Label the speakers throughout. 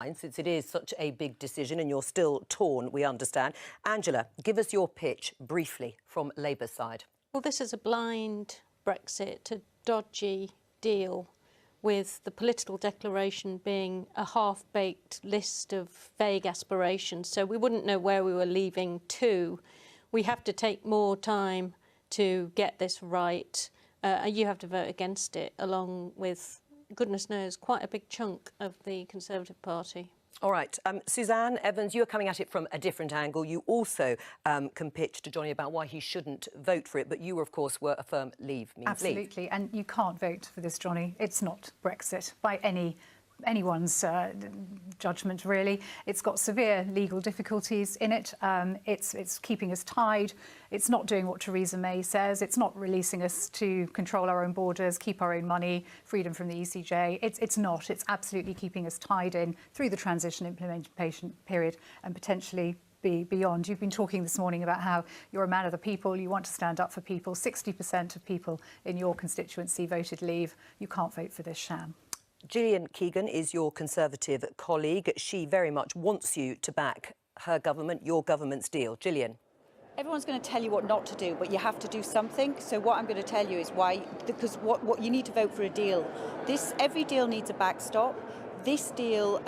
Speaker 1: mind, since it is such a big decision and you're still torn, we understand. Angela, give us your pitch briefly from Labour's side.
Speaker 2: Well, this is a blind Brexit, a dodgy deal, with the political declaration being a half-baked list of vague aspirations. So we wouldn't know where we were leaving to. We have to take more time to get this right. You have to vote against it, along with, goodness knows, quite a big chunk of the Conservative Party.
Speaker 1: All right. Suzanne Evans, you're coming at it from a different angle. You also can pitch to Johnny about why he shouldn't vote for it, but you, of course, were a firm leave means
Speaker 3: Absolutely,
Speaker 1: leave.
Speaker 3: and you can't vote for this, Johnny. It's not Brexit by anyone's judgment, really. It's got severe legal difficulties in it. It's keeping us tied. It's not doing what Theresa May says. It's not releasing us to control our own borders, keep our own money, freedom from the ECJ. It's not. It's absolutely keeping us tied in through the transition implementation period and potentially beyond. You've been talking this morning about how you're a man of the people, you want to stand up for people. 60% of people in your constituency voted leave. You can't vote for this sham.
Speaker 1: Gillian Keegan is your Conservative colleague. She very much wants you to back her government, your government's deal. Gillian.
Speaker 4: Everyone's going to tell you what not to do, but you have to do something. So what I'm going to tell you is why, because what you need to vote for a deal. Every deal needs a backstop. This deal,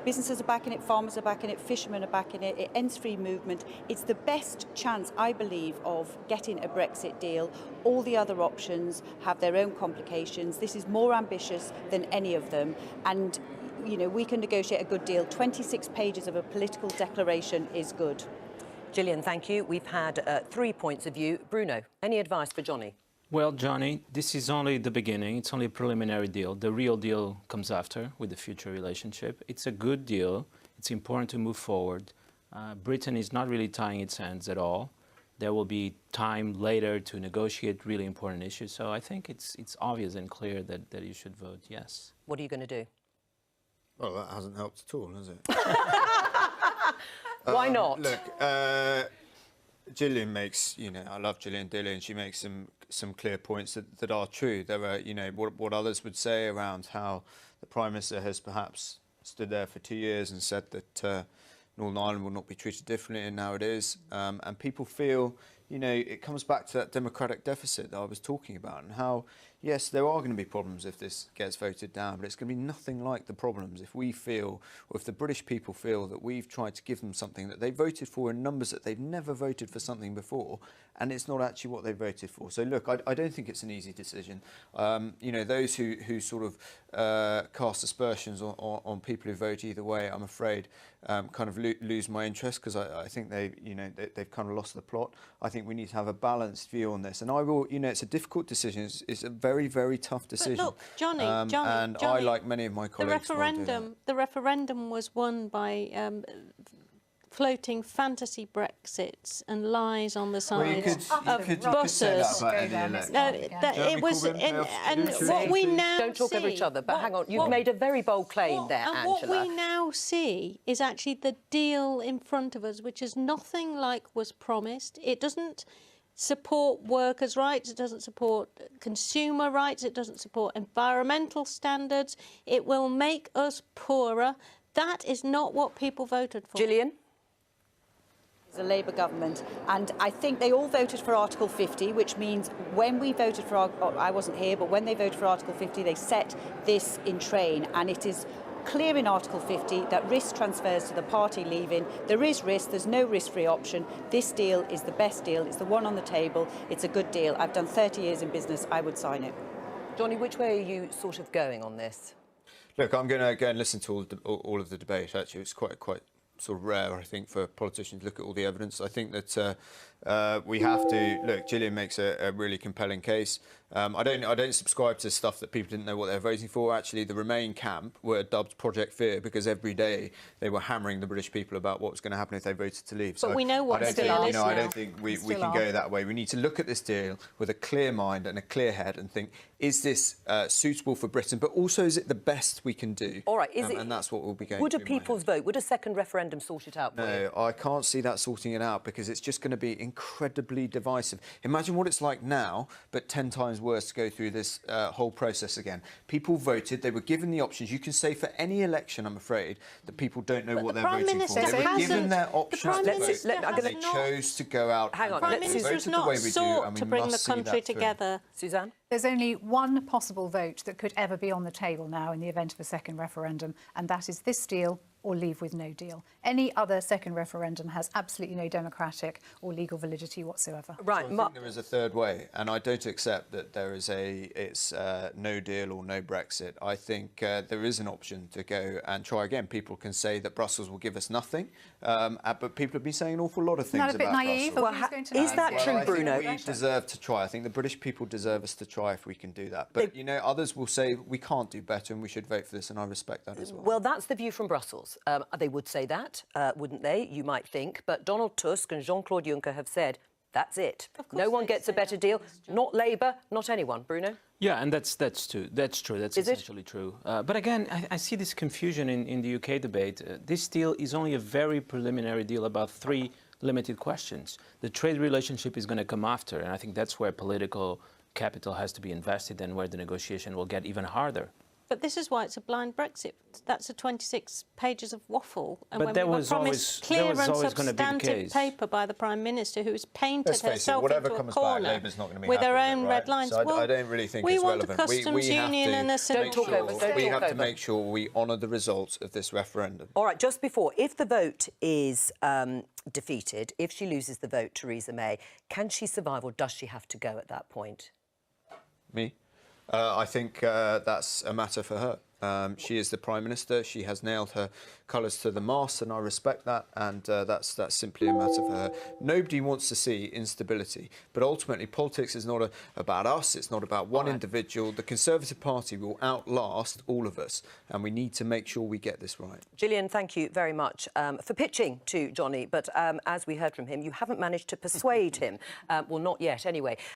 Speaker 4: businesses are backing it, farmers are backing it, fishermen are backing it, it ends free movement. It's the best chance, I believe, of getting a Brexit deal. All the other options have their own complications. This is more ambitious than any of them. And, you know, we can negotiate a good deal. 26 pages of a political declaration is good.
Speaker 1: Gillian, thank you. We've had 3 points of view. Bruno, any advice for Johnny?
Speaker 5: Well, Johnny, this is only the beginning. It's only a preliminary deal. The real deal comes after, with the future relationship. It's a good deal. It's important to move forward. Britain is not really tying its hands at all. There will be time later to negotiate really important issues. So I think it's obvious and clear that you should vote yes.
Speaker 1: What are you going to do?
Speaker 6: Well, that hasn't helped at all, has it?
Speaker 1: Why not?
Speaker 6: Look, Gillian makes, I love Gillian Dillon. She makes some clear points that are true. There are, what others would say around how the Prime Minister has perhaps stood there for 2 years and said that Northern Ireland will not be treated differently, and now it is. And people feel, it comes back to that democratic deficit that I was talking about, and how, yes, there are going to be problems if this gets voted down, but it's going to be nothing like the problems if we feel, or if the British people feel, that we've tried to give them something that they voted for in numbers that they've never voted for something before, and it's not actually what they voted for. So look, I don't think it's an easy decision. Those who sort of cast aspersions on people who vote either way, I'm afraid, kind of lose my interest, because I think they've kind of lost the plot. I think we need to have a balanced view on this, and I will. It's a difficult decision. It's a very, very tough decision.
Speaker 2: But look, Johnny,
Speaker 6: and I, like many of my colleagues,
Speaker 2: the referendum was won by floating fantasy Brexits and lies on the sides of buses. It was, and what we now
Speaker 1: don't talk over each other. But hang on, you've made a very bold claim there, Angela.
Speaker 2: What we now see is actually the deal in front of us, which is nothing like was promised. It doesn't support workers' rights, it doesn't support consumer rights, it doesn't support environmental standards. It will make us poorer. That is not what people voted for.
Speaker 1: Gillian?
Speaker 4: It's a Labour government, and I think they all voted for Article 50, which means when we voted for, I wasn't here, but when they voted for Article 50, they set this in train, and it is clear in Article 50 that risk transfers to the party leaving. There is risk, there's no risk-free option. This deal is the best deal, it's the one on the table, it's a good deal. I've done 30 years in business, I would sign it.
Speaker 1: Johnny, which way are you sort of going on this?
Speaker 6: Look, I'm going to go and listen to all of the debate. Actually, it's quite sort of rare, I think, for politicians to look at all the evidence. I think that we have to look. Gillian makes a really compelling case. I don't subscribe to stuff that people didn't know what they were voting for. Actually, the Remain camp were dubbed Project Fear because every day they were hammering the British people about what was going to happen if they voted to leave.
Speaker 2: But we know what the deal is now.
Speaker 6: I don't think we can go that way. We need to look at this deal with a clear mind and a clear head and think: is this suitable for Britain? But also, is it the best we can do?
Speaker 1: All right. And
Speaker 6: that's what we'll be going.
Speaker 1: Would a people's vote? Would a second referendum sort it out?
Speaker 6: No, I can't see that sorting it out, because it's just going to be incredibly divisive. Imagine what it's like now, but 10 times worse to go through this whole process again. People voted, they were given the options. You can say for any election, I'm afraid, that people don't know what they're voting for. They were given their options to vote, and they chose to go out.
Speaker 1: Hang on,
Speaker 2: the Prime Minister has not sought to bring the country together.
Speaker 1: Suzanne?
Speaker 3: There's only one possible vote that could ever be on the table now in the event of a second referendum, and that is this deal or leave with no deal. Any other second referendum has absolutely no democratic or legal validity whatsoever.
Speaker 1: Right.
Speaker 6: So I think there is a third way, and I don't accept that there is it's no deal or no Brexit. I think there is an option to go and try again. People can say that Brussels will give us nothing, but people have been saying an awful lot of things
Speaker 3: Not a bit
Speaker 6: about
Speaker 3: naive.
Speaker 6: Brussels.
Speaker 3: Or who's going to
Speaker 1: is
Speaker 3: know?
Speaker 1: that true,
Speaker 6: I
Speaker 1: Bruno?
Speaker 6: think we deserve to try. I think the British people deserve us to try if we can do that. But, you know, others will say we can't do better and we should vote for this, and I respect that as well.
Speaker 1: Well, that's the view from Brussels. They would say that, wouldn't they? You might think. But Donald Tusk and Jean-Claude Juncker have said, that's it. No one gets a better deal. Not Labour, not anyone. Bruno?
Speaker 5: Yeah, and that's true. That's essentially true. But again, I see this confusion in the UK debate. This deal is only a very preliminary deal about 3 limited questions. The trade relationship is going to come after, and I think that's where political capital has to be invested and where the negotiation will get even harder.
Speaker 2: But this is why it's a blind Brexit. That's a 26 pages of waffle. And
Speaker 5: But
Speaker 2: when
Speaker 5: that
Speaker 2: we were
Speaker 5: was
Speaker 2: promised
Speaker 5: always-
Speaker 2: clear
Speaker 5: that was
Speaker 2: and
Speaker 5: always gonna be the
Speaker 2: substantive
Speaker 5: case.
Speaker 2: paper by the Prime Minister, who has painted
Speaker 6: Let's face it,
Speaker 2: herself
Speaker 6: whatever
Speaker 2: into a
Speaker 6: comes back,
Speaker 2: corner
Speaker 6: Labour's not going to be
Speaker 2: with
Speaker 6: happy
Speaker 2: her
Speaker 6: with
Speaker 2: own
Speaker 6: it,
Speaker 2: red
Speaker 6: right?
Speaker 2: lines.
Speaker 6: So
Speaker 2: Well,
Speaker 6: I don't really think
Speaker 2: we
Speaker 6: it's
Speaker 2: want
Speaker 6: relevant.
Speaker 2: a customs union and a
Speaker 1: Don't talk over, don't
Speaker 6: we
Speaker 1: talk
Speaker 6: have to
Speaker 1: over.
Speaker 6: make sure we honour the results of this referendum.
Speaker 1: All right, just before, if the vote is defeated, if she loses the vote, Theresa May, can she survive or does she have to go at that point?
Speaker 6: Me? I think that's a matter for her. She is the Prime Minister. She has nailed her colours to the mast, and I respect that, and that's simply a matter for her. Nobody wants to see instability, but ultimately politics is not about us, it's not about one individual. The Conservative Party will outlast all of us, and we need to make sure we get this right.
Speaker 1: Gillian, thank you very much for pitching to Johnny, but as we heard from him, you haven't managed to persuade him. Well, not yet, anyway.